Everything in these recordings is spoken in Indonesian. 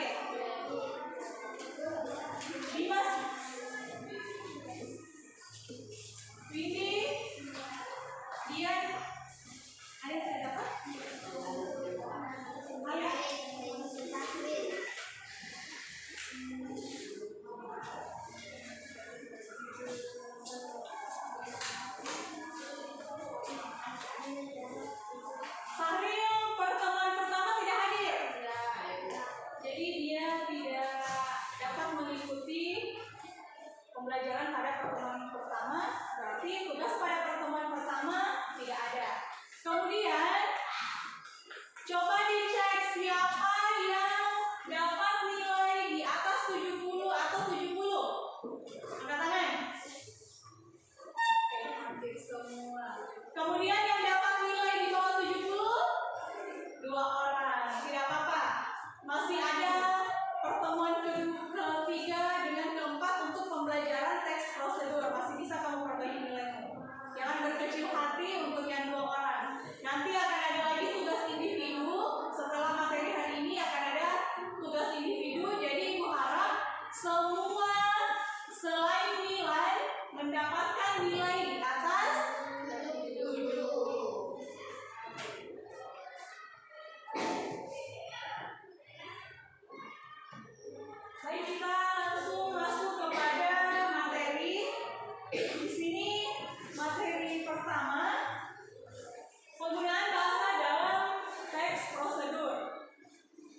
terakhir. Dimas, Windy, Dian, ada apa? Ayah. Sahril pertemuan pertama tidak hadir. Jadi dia tidak dapat mengikuti pembelajaran pada pertemuan pertama. Berarti tugas pada pertemuan pertama tidak ada. Kemudian coba dicek siapa yang dapat nilai di atas 70 atau 70. Angkat tangan. Oke, hampir semua. Kemudian yang dapat nilai di bawah 70, 2 orang. Tidak apa-apa. Masih ada pertemuan ketiga dengan keempat untuk pembelajaran teks prosedur. Masih bisa kamu perbaiki nilaimu. Jangan berkecil hati untuk yang 2 orang. Nanti akan ada lagi tugas individu. Setelah materi hari ini akan ada tugas individu. Jadi ibu harap semua selain nilai mendapatkan nilai di atas 70. Baik, kita langsung masuk kepada materi. Di sini materi pertama, penggunaan bahasa dalam teks prosedur.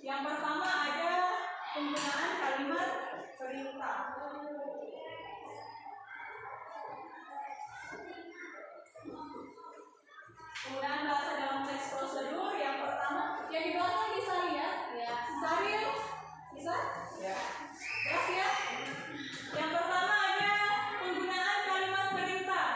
Yang pertama ada penggunaan kalimat perintah. Penggunaan bahasa dalam teks prosedur yang pertama, yang di belakang bisa lihat? Ya. Sahril, bisa? Ya. Jelas ya? Yang pertama ada penggunaan kalimat perintah.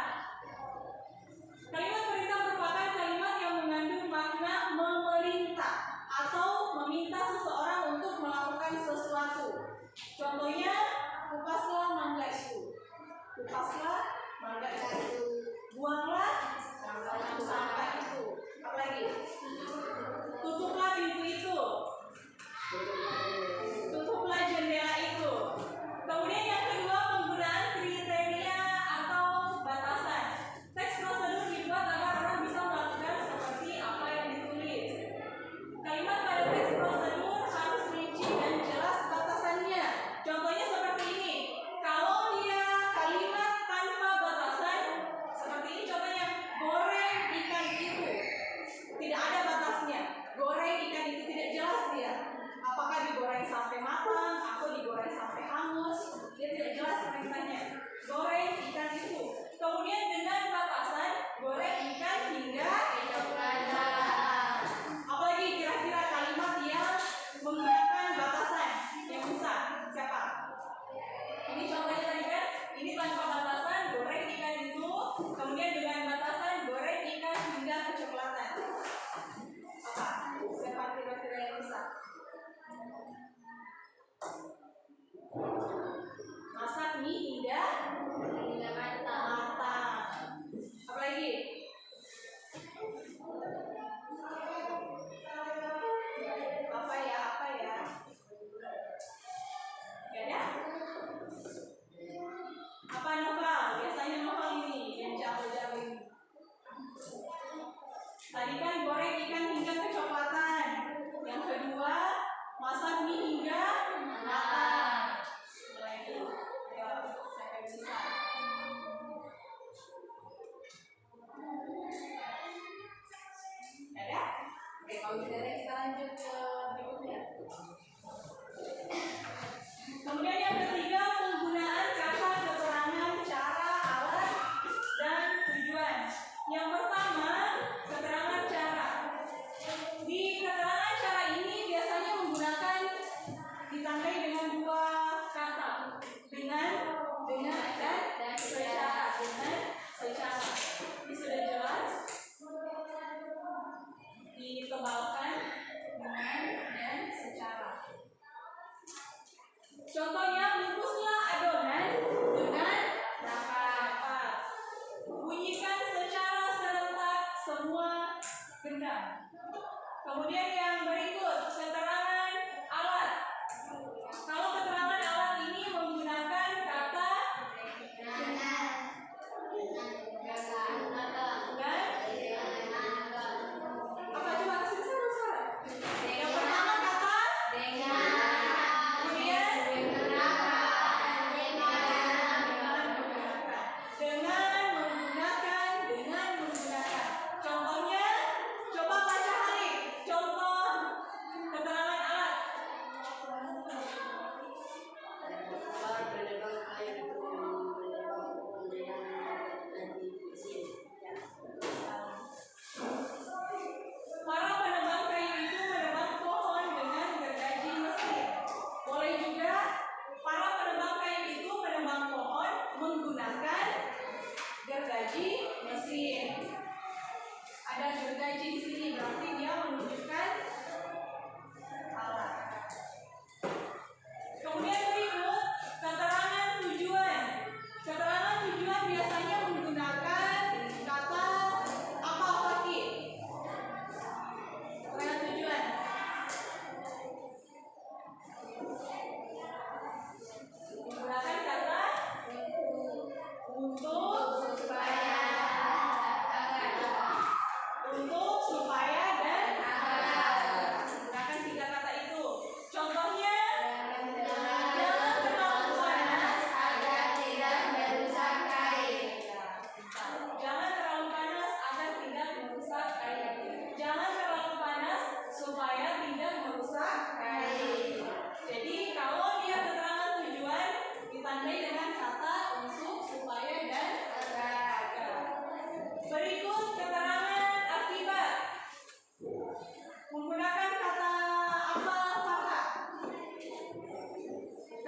Kalimat perintah merupakan kalimat yang mengandung makna memerintah atau meminta seseorang untuk melakukan sesuatu. Contohnya, kupaslah mangga itu. Kupaslah mangga itu. Buanglah sampah itu. Apa lagi? Tutuplah pintu itu. Tutuplah jendela itu. Kemudian yang kedua, penggunaan kriteria atau batasan. Teks prosedur dibuat agar orang bisa melakukan seperti apa yang ditulis. Kalimat pada teks prosedur harus rinci dan jelas batasannya. Contohnya seperti ini. Kalau dia kalimat tanpa batasan, seperti ini contohnya, goreng ikan itu. Tidak ada batasnya. Goreng ikan itu tidak jelas dia. Apakah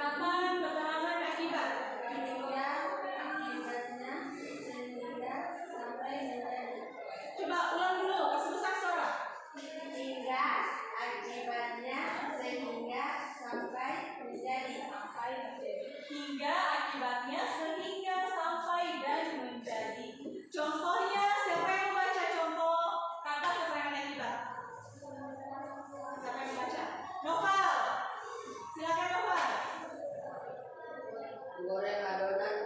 Gunakan keterangan akibat. Hingga akibatnya sehingga sampai menjadi. Coba ulang dulu, kasih besar suara. Hingga akibatnya sehingga sampai menjadi. Hingga akibatnya sehingga sampai dan menjadi. Contohnya, siapa yang membaca contoh kata keterangan akibat? Siapa yang membaca? Noval. Silakan Noval. Goreng adonan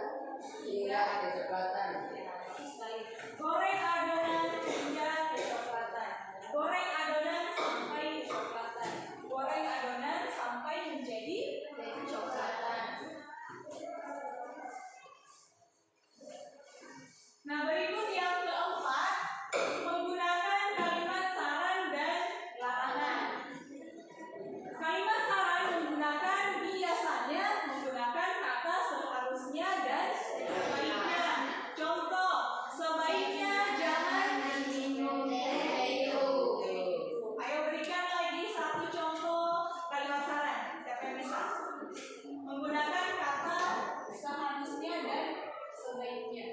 hingga kecoklatan. Goreng adonan hingga kecoklatan. Goreng adonan sampai kecoklatan. Goreng adonan sampai menjadi kecoklatan. Nah, berikut yang keempat, menggunakan kalimat saran dan larangan. Kalimat saran menggunakan biasanya menggunakan kata seharusnya dan sebaiknya. Contoh, sebaiknya jangan minum teh itu. Ayo berikan lagi satu contoh kalimat saran. Siapa yang bisa? Menggunakan kata seharusnya dan sebaiknya.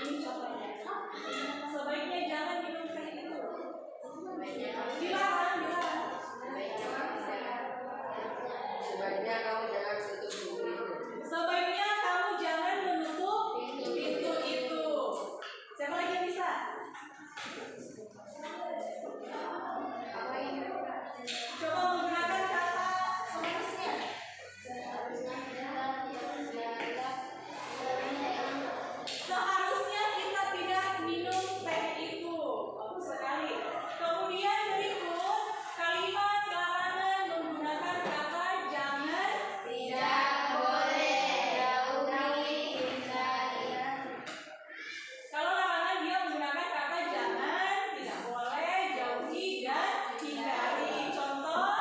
Ini contohnya. Sebaiknya jangan minum teh itu. Dilarang, dilarang. Sebaiknya kamu jangan tutup pintu itu. Sebaiknya kamu jangan menutup pintu itu. Siapa lagi yang bisa? Coba menggunakan kata seharusnya. Seharusnya kita tidak minum teh itu. Bagus sekali. Kemudian berikut kalimat larangan menggunakan kata jangan, Tidak boleh, jauhi, hindari. kalau larangan dia menggunakan kata jangan, tidak boleh, jauhi, dan hindari. Contoh,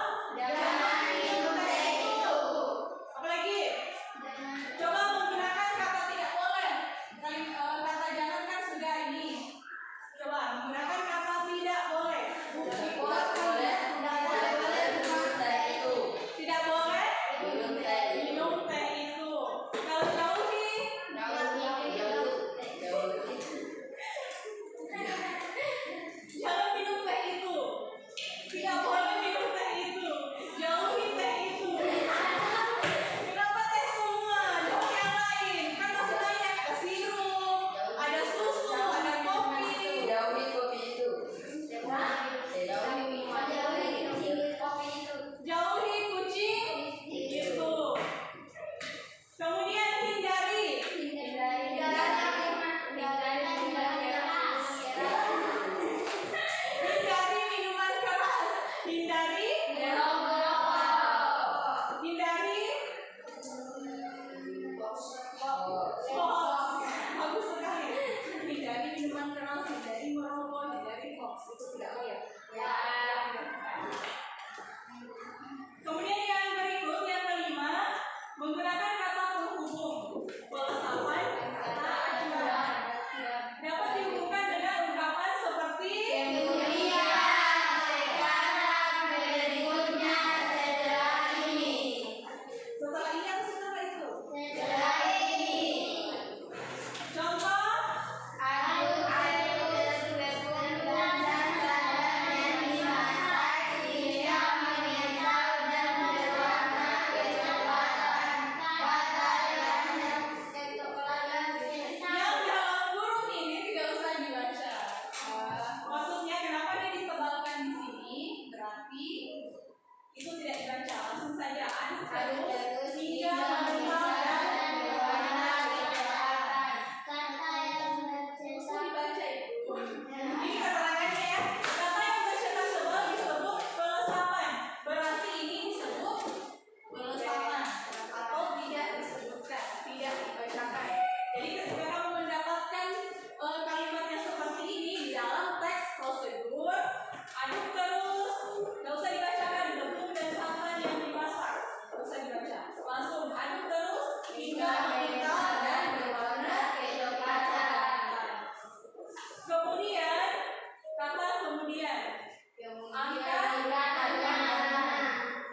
kemudian Kemudian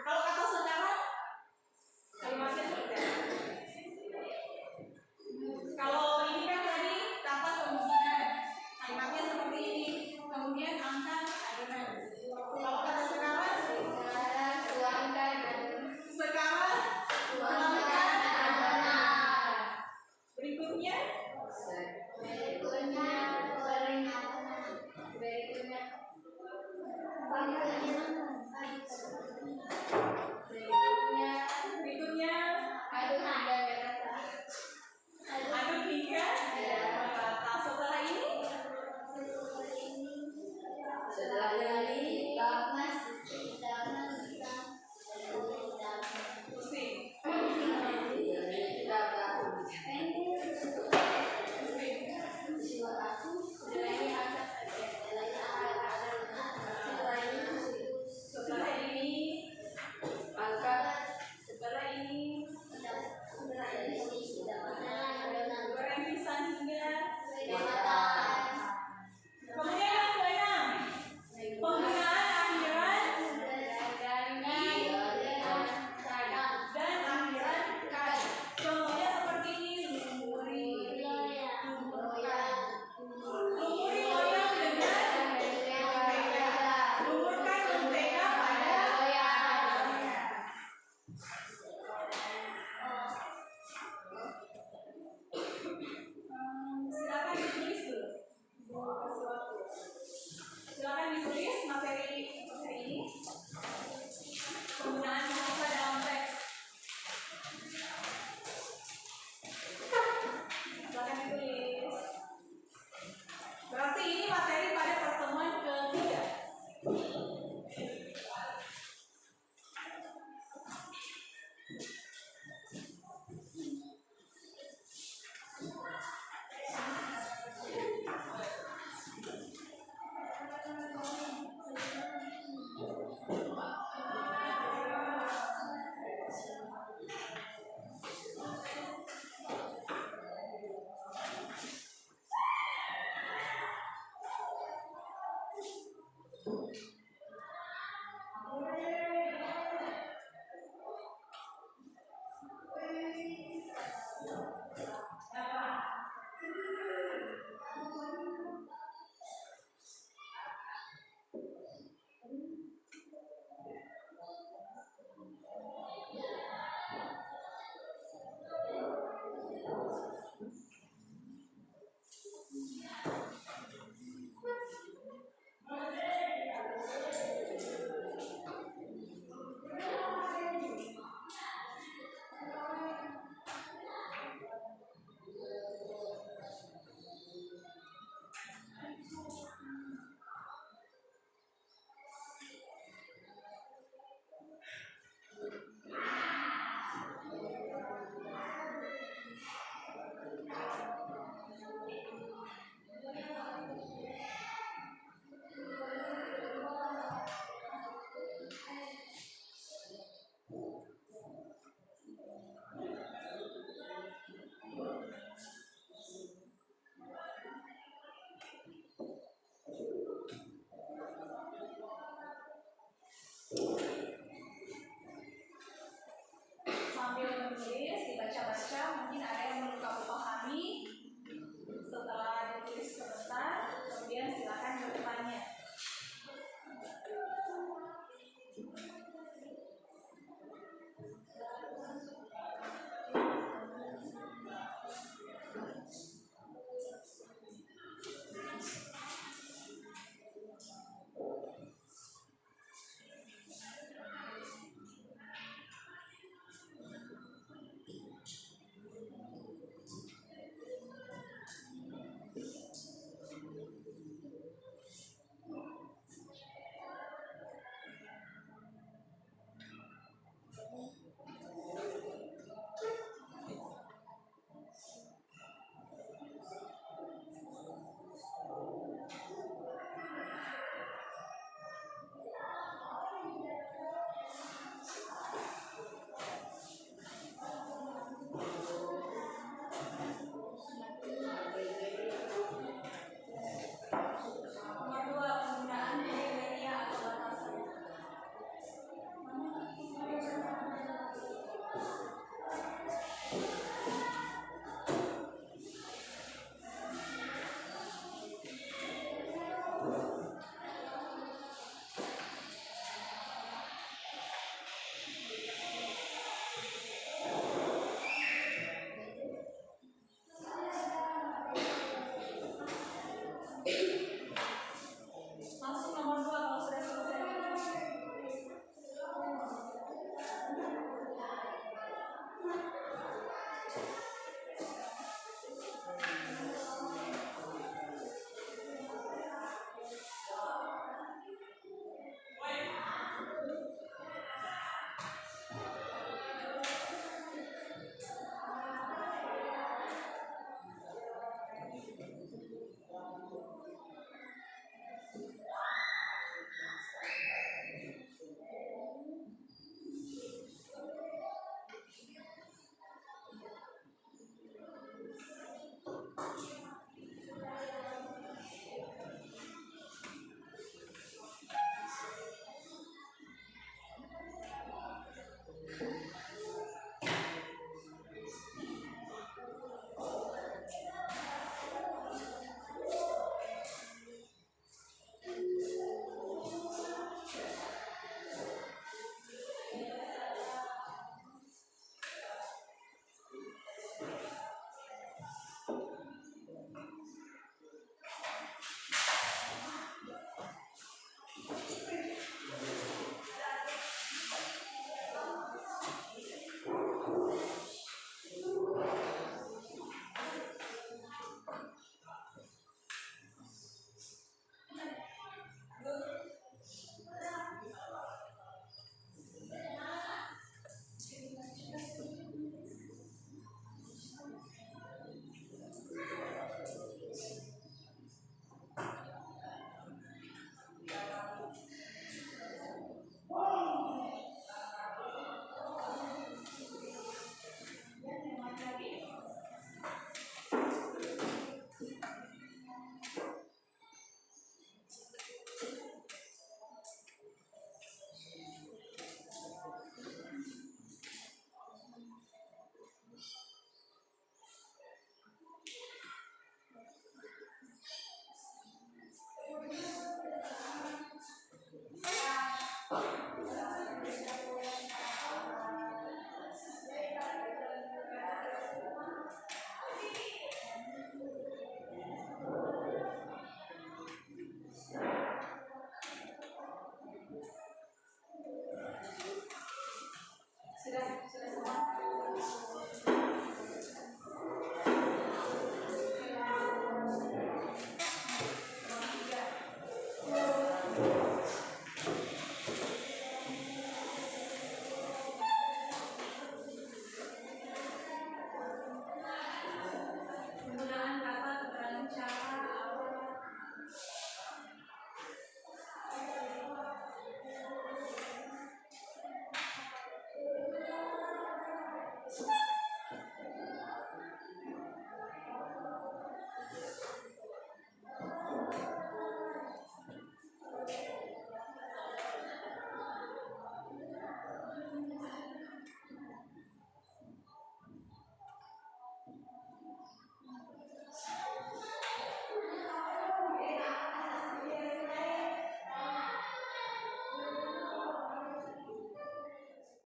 kalau kata sekarang kalimatnya seperti apa? Kalau ini kan tadi kata kemungkinan, kalimatnya seperti ini. Kemudian angkat adonan. Kalau kata sekarang sekarang tuangkan